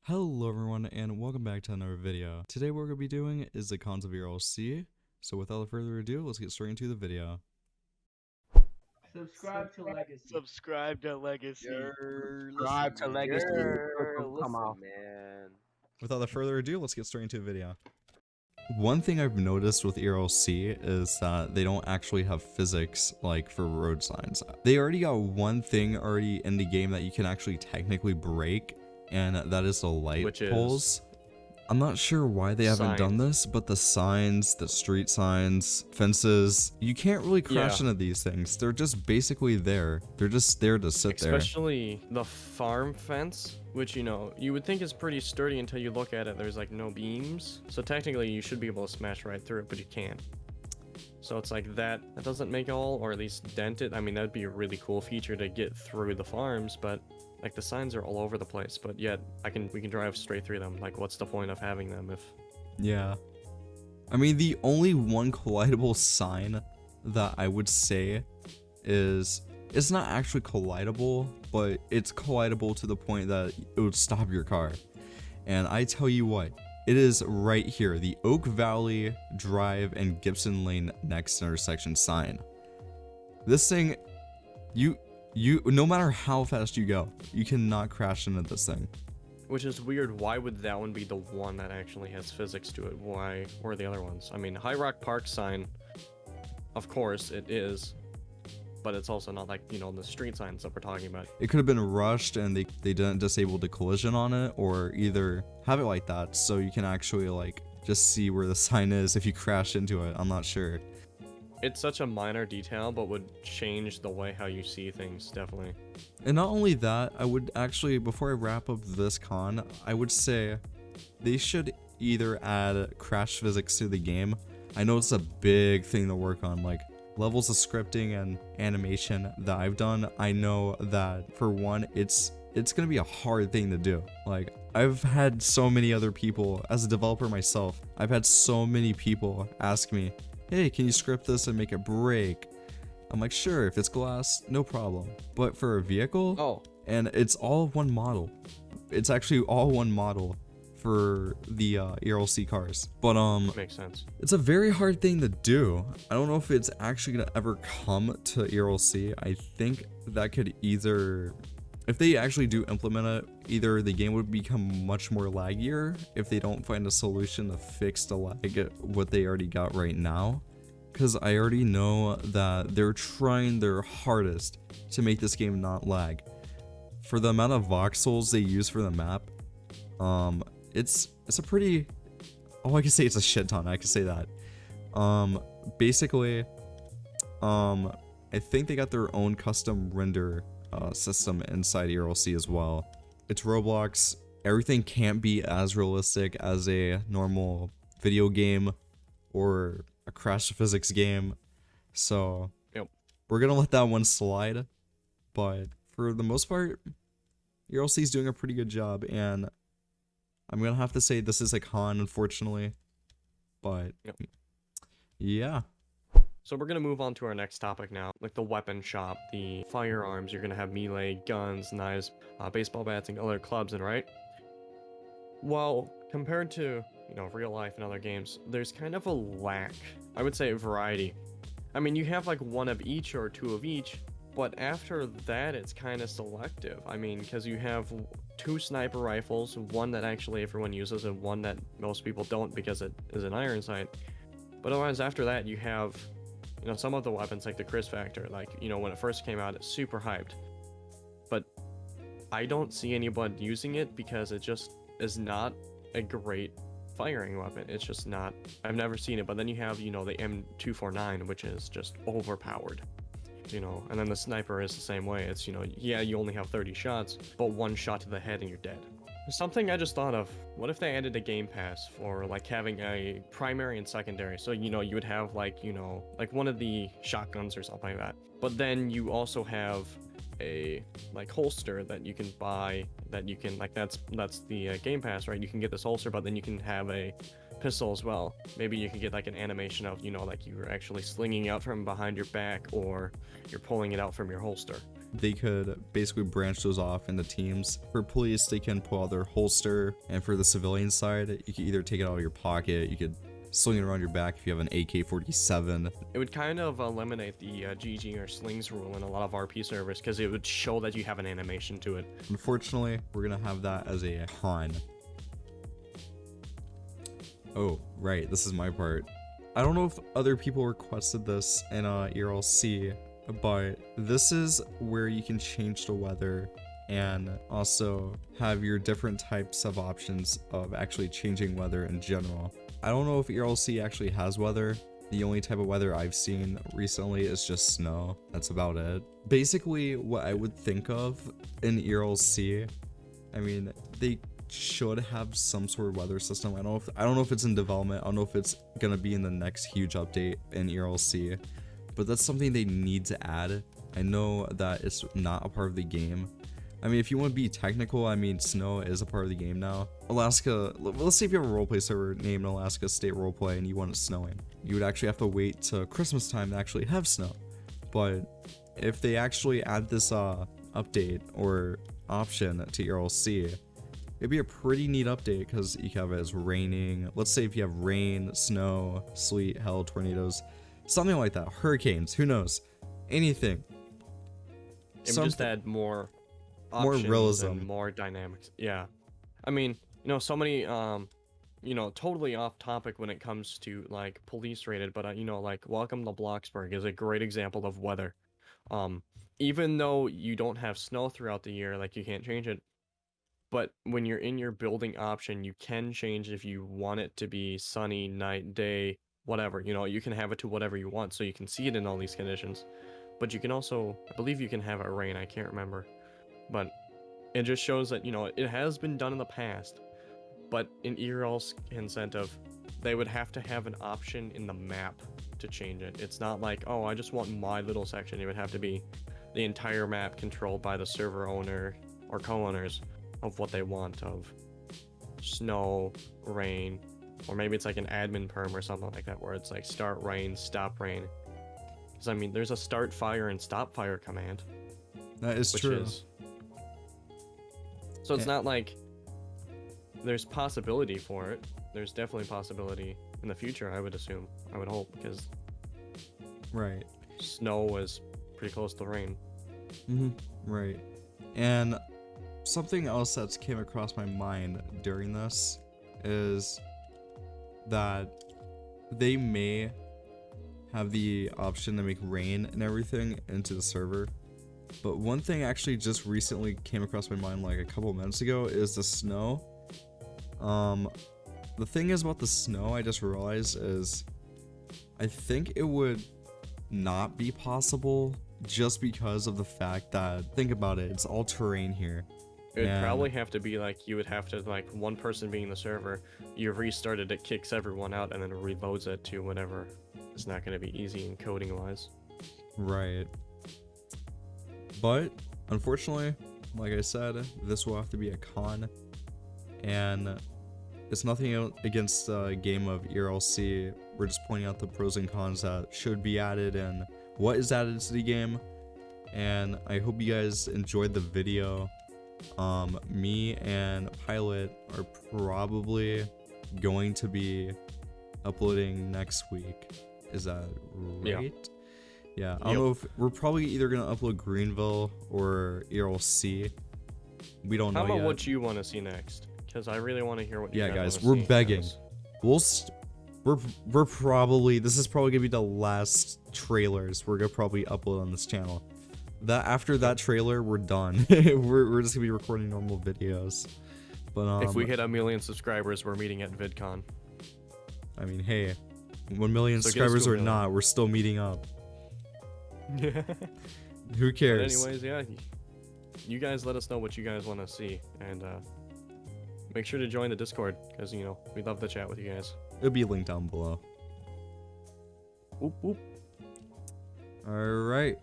Hello everyone and welcome back to another video. Today what we're going to be doing is the cons of ERLC. So without further ado, let's get straight into the video. Subscribe to Legacy. Subscribe to Legacy. Subscribe to Legacy. Come on, man. Without further ado, let's get straight into the video. One thing I've noticed with ERLC is that they don't actually have physics like for road signs. They already got one thing already in the game that you can actually technically break, and that is the light poles. I'm not sure why they haven't done this, but the signs, the street signs, fences, you can't really crash into these things. They're just basically there. They're just there to sit there. Especially the farm fence, which, you know, you would think is pretty sturdy until you look at it. There's like no beams. So technically you should be able to smash right through it, but you can't. So it's like that doesn't make all, or at least dent it. I mean, that'd be a really cool feature to get through the farms, but like the signs are all over the place, but yet we can drive straight through them. Like, what's the point of having them if... Yeah. I mean, the only one collidable sign that I would say is, it's not actually collidable, but it's collidable to the point that it would stop your car. And I tell you what, it is right here, the Oak Valley Drive and Gibson Lane next intersection sign. This thing, no matter how fast you go, you cannot crash into this thing. Which is weird. Why would that one be the one that actually has physics to it? Why were the other ones? I mean, High Rock Park sign, of course it is, but it's also not like, you know, the street signs that we're talking about. It could have been rushed and they didn't disable the collision on it, or either have it like that so you can actually like just see where the sign is if you crash into it. I'm not sure. It's such a minor detail, but would change the way how you see things, definitely. And not only that, I would actually, before I wrap up this con, I would say they should either add crash physics to the game. I know it's a big thing to work on, like levels of scripting and animation that I've done. I know that for one, it's gonna be a hard thing to do. Like, I've had so many other people, as a developer myself, I've had so many people ask me, hey, can you script this and make it break? I'm like, sure, if it's glass, no problem. But for a vehicle, and it's all one model. It's actually all one model for the ERLC cars. But makes sense. It's a very hard thing to do. I don't know if it's actually gonna ever come to ERLC. I think that could either, if they actually do implement it, either the game would become much more laggier if they don't find a solution to fix the lag what they already got right now. Because I already know that they're trying their hardest to make this game not lag. For the amount of voxels they use for the map, it's a pretty, I can say it's a shit ton, I can say that. Basically, I think they got their own custom render system inside ERLC as well. It's Roblox. Everything can't be as realistic as a normal video game or a crash physics game, so we're gonna let that one slide. But for the most part, ERLC is doing a pretty good job, and I'm gonna have to say this is a con, unfortunately. But yeah. So we're gonna move on to our next topic now, like the weapon shop, the firearms. You're gonna have melee, guns, knives, baseball bats, and other clubs, and right? Well, compared to, you know, real life and other games, there's kind of a lack, I would say, variety. I mean, you have like one of each or two of each, but after that, it's kind of selective. I mean, because you have two sniper rifles, one that actually everyone uses and one that most people don't because it is an iron sight. But otherwise, after that, you have, you know, some of the weapons like the Chris Factor, like, you know, when it first came out, it's super hyped. But I don't see anyone using it because it just is not a great firing weapon. It's just not. I've never seen it. But then you have, you know, the M249, which is just overpowered, you know, and then the sniper is the same way. It's, you know, yeah, you only have 30 shots, but one shot to the head and you're dead. Something I just thought of, what if they added a game pass for like having a primary and secondary? So, you know, you would have like, you know, like one of the shotguns or something like that, but then you also have a like holster that you can buy, that you can like, that's the game pass, right? You can get this holster, but then you can have a pistol as well. Maybe you can get like an animation of, you know, like you're actually slinging out from behind your back, or you're pulling it out from your holster. they could basically branch those off into teams. For police, they can pull out their holster, and for the civilian side, you can either take it out of your pocket, you could sling it around your back if you have an AK-47. It would kind of eliminate the GG or slings rule in a lot of RP servers because it would show that you have an animation to it. Unfortunately, we're gonna have that as a con. Oh, right, this is my part. I don't know if other people requested this in ERLC, but this is where you can change the weather and also have your different types of options of actually changing weather in general. I don't know if ERLC actually has weather. The only type of weather I've seen recently is just snow. That's about it. Basically, what I would think of in ERLC, I mean, they should have some sort of weather system. I don't know if it's in development. I don't know if it's gonna be in the next huge update in ERLC, but that's something they need to add. I know that it's not a part of the game. I mean, if you want to be technical, I mean, snow is a part of the game now. Alaska, let's say if you have a roleplay server named Alaska State Roleplay and you want it snowing, you would actually have to wait till Christmas time to actually have snow. But if they actually add this update or option to ERLC, it'd be a pretty neat update because you can have it as raining. Let's say if you have rain, snow, sleet, hail, tornadoes, something like that. Hurricanes, who knows? Anything. It would just add more realism and more dynamics. Yeah, I mean, you know, so many you know, totally off topic when it comes to like police rated, but you know, like Welcome to Bloxburg is a great example of weather. Even though you don't have snow throughout the year, like you can't change it, but when you're in your building option, you can change if you want it to be sunny, night, day, whatever. You know, you can have it to whatever you want, so you can see it in all these conditions. But you can also, I believe you can have it rain, I can't remember. But it just shows that, you know, it has been done in the past. But in ERL's incentive, they would have to have an option in the map to change it. It's not like, oh, I just want my little section. It would have to be the entire map controlled by the server owner or co-owners of what they want, of snow, rain, or maybe it's like an admin perm or something like that where it's like start rain, stop rain. Because I mean, there's a start fire and stop fire command. That is true. So it's not like there's possibility for it. There's definitely possibility in the future, I would assume. I would hope, because right, snow was pretty close to rain. Right. And something else that's came across my mind during this is that they may have the option to make rain and everything into the server. But one thing actually just recently came across my mind like a couple minutes ago is the snow. The thing is about the snow, I just realized, is I think it would not be possible just because of the fact that, think about it, it's all terrain here. It would probably have to be like, you would have to, like, one person being the server, you restart it, it kicks everyone out, and then reloads it to whatever. It's not going to be easy encoding wise. Right. But, unfortunately, like I said, this will have to be a con. And it's nothing against the game of ERLC. We're just pointing out the pros and cons that should be added and what is added to the game. And I hope you guys enjoyed the video. Me and Pilot are probably going to be uploading next week. Is that right? Yeah. I don't know if we're probably either gonna upload Greenville or ERLC. We don't know yet. How about what you want to see next? Because I really want to hear what you guys, we're begging. We're probably, this is probably gonna be the last trailers we're gonna probably upload on this channel. That after that trailer, we're done. we're just gonna be recording normal videos. But if we hit 1 million subscribers, we're meeting at VidCon. I mean, hey, 1 million subscribers or not, we're still meeting up. Who cares? But anyways, yeah, you guys let us know what you guys want to see, and make sure to join the Discord, because, you know, we'd love to chat with you guys. It'll be linked down below. Whoop whoop. Alright.